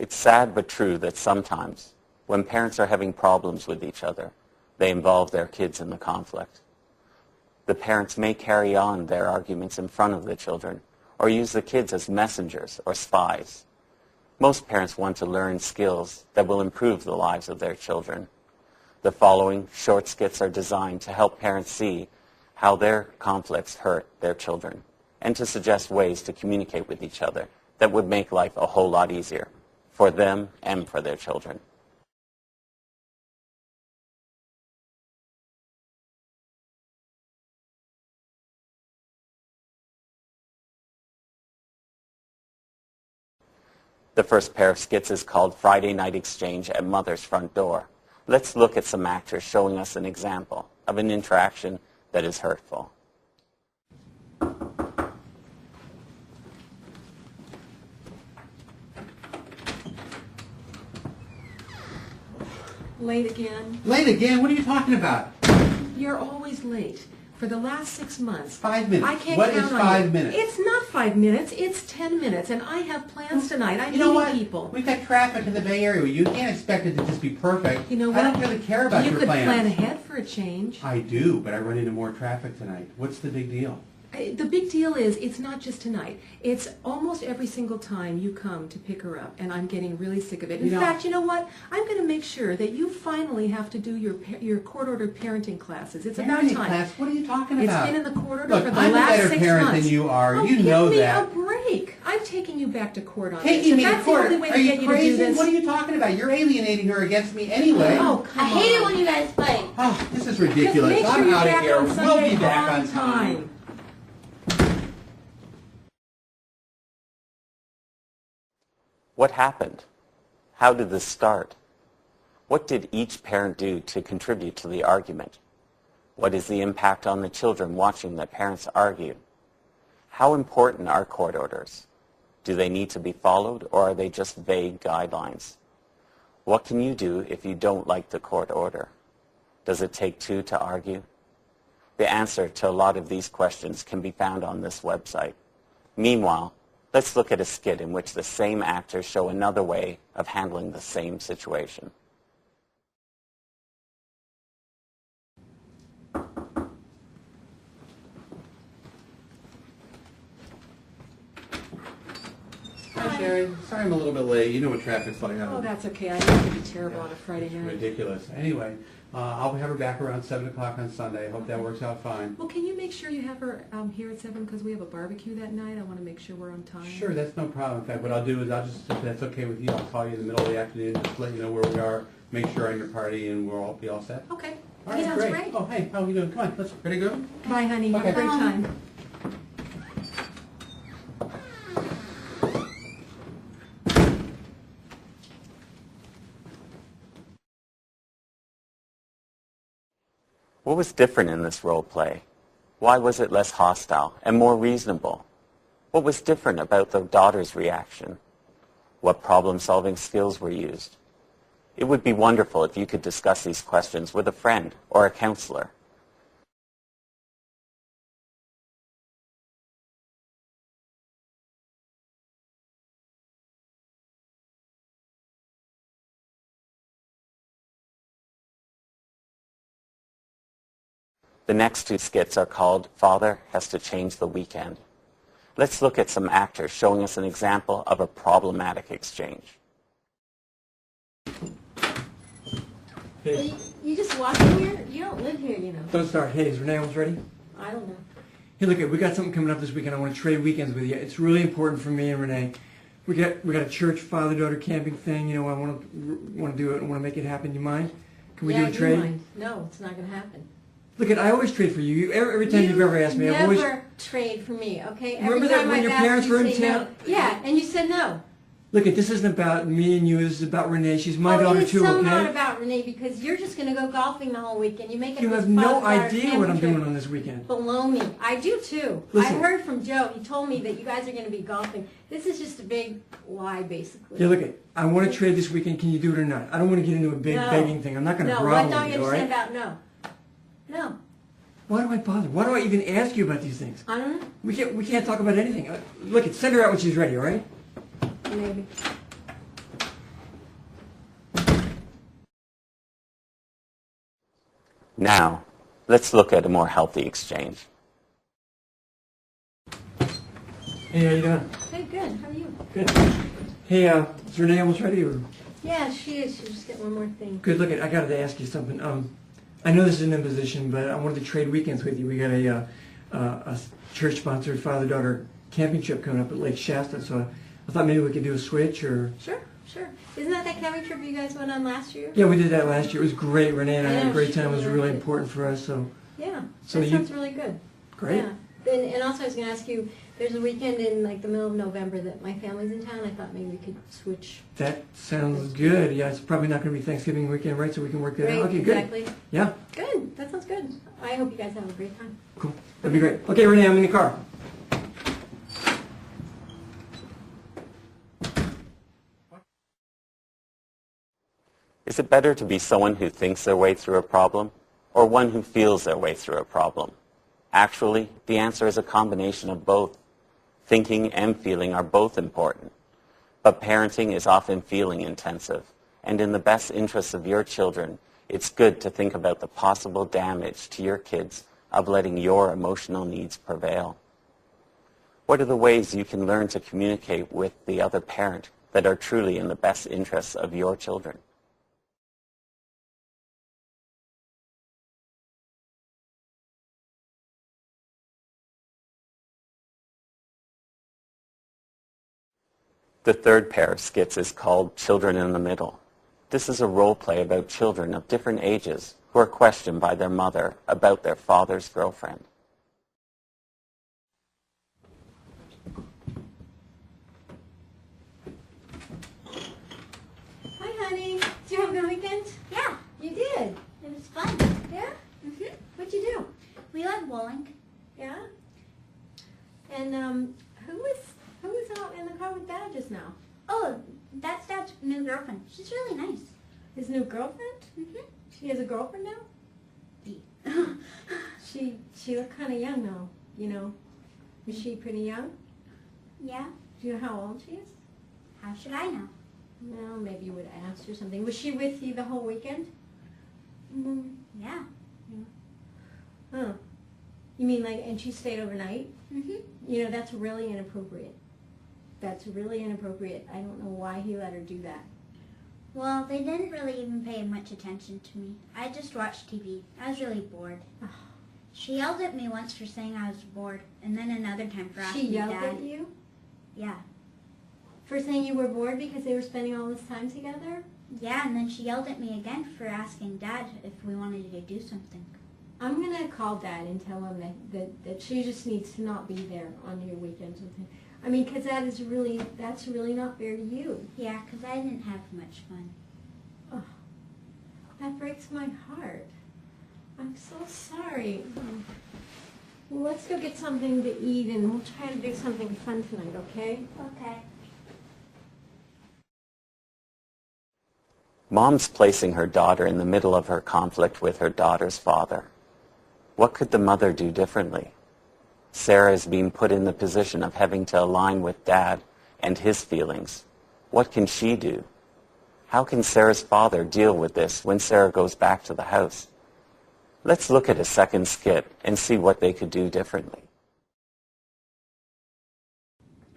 It's sad but true that sometimes, when parents are having problems with each other, they involve their kids in the conflict. The parents may carry on their arguments in front of the children or use the kids as messengers or spies. Most parents want to learn skills that will improve the lives of their children. The following short skits are designed to help parents see how their conflicts hurt their children and to suggest ways to communicate with each other that would make life a whole lot easier for them and for their children. The first pair of skits is called Friday Night Exchange at Mother's Front Door. Let's look at some actors showing us an example of an interaction that is hurtful. Late again? Late again? What are you talking about? You're always late. For the last 6 months. 5 minutes. I can't What count is on 5 you. minutes? It's not 5 minutes. It's 10 minutes, and I have plans tonight. I'm You know meeting what? people. We've got traffic in the Bay Area. You can't expect it to just be perfect. You know I what? don't really care about you your could plans. plan ahead for a change. I do, but I run into more traffic tonight. What's the big deal? The big deal is it's not just tonight. It's almost every single time you come to pick her up, and I'm getting really sick of it. In fact, you know what? I'm going to make sure that you finally have to do your court-ordered parenting classes. It's about Parenting time. class? What are you talking It's about? been in the court order Look, for the I'm last a better 6 parent months. than you are. Oh, You know that. Give me a break. I'm taking you back to court on Taking this. me to That's court? the only way Are to you get you to crazy? do this. What are you talking about? You're alienating her against me anyway. Oh, come I hate on. it when you guys fight. Oh, this is Just ridiculous. make sure I'm you're out of back here. on We'll Sunday be back on on time. What happened? How did this start? What did each parent do to contribute to the argument? What is the impact on the children watching their parents argue? How important are court orders? Do they need to be followed, or are they just vague guidelines? What can you do if you don't like the court order? Does it take two to argue? The answer to a lot of these questions can be found on this website. Meanwhile, let's look at a skit in which the same actors show another way of handling the same situation. Hi, Sherry. Sorry I'm a little bit late. You know what traffic's like. Oh, that's okay. I know it can be terrible on a Friday It's night. ridiculous. Anyway, I'll have her back around 7 o'clock on Sunday. I hope that works out fine. Well, can you make sure you have her here at 7 because we have a barbecue that night? I want to make sure we're on time. Sure, that's no problem. In fact, what I'll do is if that's okay with you, I'll call you in the middle of the afternoon just to let you know where we are, make sure I'm your party, and we'll all be all set. Okay. All right, Sounds great. Oh, hey, how are you doing? Come on, let's ready to go? Bye, honey. Have Okay. a great time. What was different in this role play? Why was it less hostile and more reasonable? What was different about the daughter's reaction? What problem-solving skills were used? It would be wonderful if you could discuss these questions with a friend or a counselor. The next two skits are called Father Has to Change the Weekend. Let's look at some actors showing us an example of a problematic exchange. Hey, you just walk in here? You don't live here, you know. Don't start. Hey, is Renee almost ready? I don't know. Hey, look, we got something coming up this weekend. I want to trade weekends with you. It's really important for me and Renee. We got a church father-daughter camping thing. You know, I want to do it. I want to make it happen. Do you mind? Can we do a trade? Mind. No, it's not going to happen. Look, I always trade for you. Every time you've ever asked me, I've always. Never trade for me, okay? Remember Every that time when I've your asked, parents you were in say no. town? Yeah, and you said no. Look, this isn't about me and you. This is about Renee. She's my Oh, daughter it is too. so Okay? not about Renee because you're just going to go golfing the whole weekend. You make it You this have no father-daughter idea what I'm camping doing trip. on this weekend. Baloney. I do too. Listen. I heard from Joe. He told me that you guys are going to be golfing. This is just a big lie, basically. Yeah, look, I want to trade this weekend. Can you do it or not? I don't want to get into a big No. begging thing. I'm not going to No, grovel what don't with you you, all right? understand about no? No. Why do I bother? Why do I even ask you about these things? I don't know. We can't talk about anything. Look, send her out when she's ready, all right? Maybe. Now, let's look at a more healthy exchange. Hey, how you doing? Hey, good. How are you? Good. Hey, is Renee almost ready? Or? Yeah, she is. She'll just get one more thing. Good. Look, I got to ask you something. I know this is an imposition, but I wanted to trade weekends with you. We got a church-sponsored father-daughter camping trip coming up at Lake Shasta, so I thought maybe we could do a switch or... Sure, sure. Isn't that camping trip you guys went on last year? Yeah, we did that last year. It was great. Renee and I had a Yeah, great time. It was sure. really important for us, so... Yeah, So that you- sounds really good. Great. Yeah. And also I was going to ask you, there's a weekend in like the middle of November that my family's in town. I thought maybe we could switch. That sounds good. Yeah, it's probably not going to be Thanksgiving weekend, right? So we can work that Right, out. Okay, good. exactly. Yeah, Good. That sounds good. I hope you guys have a great time. cool. That'd be great. Okay, Renee, I'm in the car. Is it better to be someone who thinks their way through a problem or one who feels their way through a problem? Actually, the answer is a combination of both. Thinking and feeling are both important. But parenting is often feeling intensive, and in the best interests of your children, it's good to think about the possible damage to your kids of letting your emotional needs prevail. What are the ways you can learn to communicate with the other parent that are truly in the best interests of your children? The third pair of skits is called Children in the Middle. This is a role play about children of different ages who are questioned by their mother about their father's girlfriend. Hi, honey. Did you have a good weekend? Yeah, You did. it was fun. Yeah? Mhm. What'd you do? We went bowling. Yeah? And who was out in the car with Dad just now? Oh, that's Dad's new girlfriend. She's really nice. His new girlfriend? Mhm. She has a girlfriend now? She looked kind of young though, you know. Is she pretty young? Yeah. Do you know how old she is? How should I know? Well, maybe you would have asked or something. Was she with you the whole weekend? Yeah. Huh. You mean like, and she stayed overnight? Mhm. You know, that's really inappropriate. That's really inappropriate. I don't know why he let her do that. Well, they didn't really even pay much attention to me. I just watched TV. I was really bored. She yelled at me once for saying I was bored, and then another time for asking She yelled Dad. at you Yeah. for saying you were bored because they were spending all this time together? Yeah, and then she yelled at me again for asking Dad if we wanted to do something. I'm going to call Dad and tell him that she just needs to not be there on your weekends with him. I mean, because that's really not fair to you. Yeah, 'cause I didn't have much fun. Oh, that breaks my heart. I'm so sorry. Well, let's go get something to eat and we'll try to do something fun tonight, okay? Okay. Mom's placing her daughter in the middle of her conflict with her daughter's father. What could the mother do differently? Sarah is being put in the position of having to align with Dad and his feelings. What can she do? How can Sarah's father deal with this when Sarah goes back to the house? Let's look at a second skit and see what they could do differently.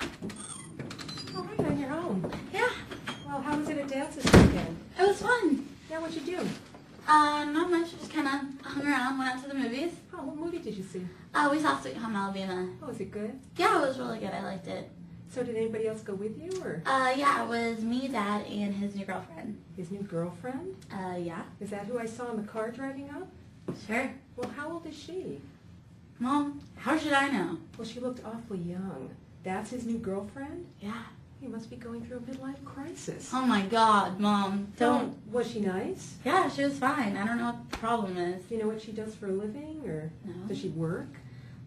All right, on your own. Yeah, Well, how was it at Dad's this weekend? it was fun. Yeah, what'd you do? Not much. Just kind of hung around, went out to the movies. Oh, what movie did you see? We saw Sweet Home Alabama. Oh, was it good? Yeah, it was really good. I liked it. So did anybody else go with you, or Yeah, it was me, Dad, and his new girlfriend. his new girlfriend? Yeah. Is that who I saw in the car driving up? Sure. Well, how old is she? Mom, how should I know? Well, she looked awfully young. That's his new girlfriend? Yeah. He must be going through a midlife crisis. Oh my God, Mom, don't. Was she nice? Yeah, she was fine. I don't know what the problem is. Do you know what she does for a living, or No. does she work?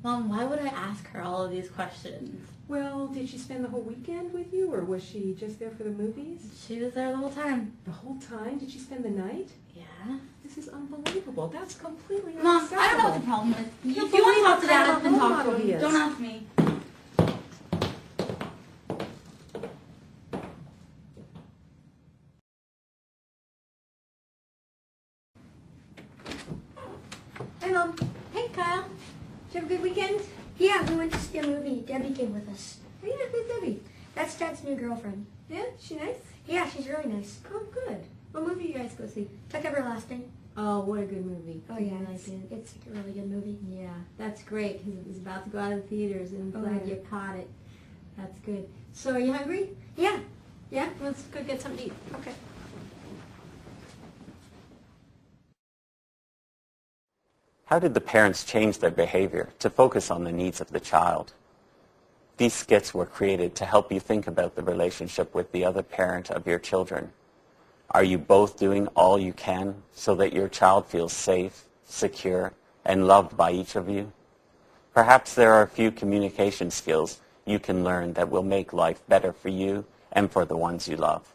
Mom, why would I ask her all of these questions? Well, did she spend the whole weekend with you, or was she just there for the movies? She was there the whole time. The whole time? Did she spend the night? Yeah. This is unbelievable. That's completely Mom, unacceptable. I don't know what the problem is. If Can't you want to believe talk what to kind Dad, of then role talk to model he him. is. Don't ask me. Hey, Kyle. Did you have a good weekend? Yeah, we went to see a movie. Debbie came with us. Oh, yeah, who's Debbie? That's Dad's new girlfriend. Yeah, she nice? Yeah, she's really nice. Oh, good. What movie you guys go see? Tuck Everlasting. Oh, what a good movie. Oh Did yeah, you like it's, it? it's a really good movie. Yeah, that's great because it was about to go out of the theaters and I'm Oh, glad yeah. you caught it. That's good. So are you hungry? Yeah. Yeah? Let's go get something to eat. Okay. How did the parents change their behavior to focus on the needs of the child? These skits were created to help you think about the relationship with the other parent of your children. Are you both doing all you can so that your child feels safe, secure, and loved by each of you? Perhaps there are a few communication skills you can learn that will make life better for you and for the ones you love.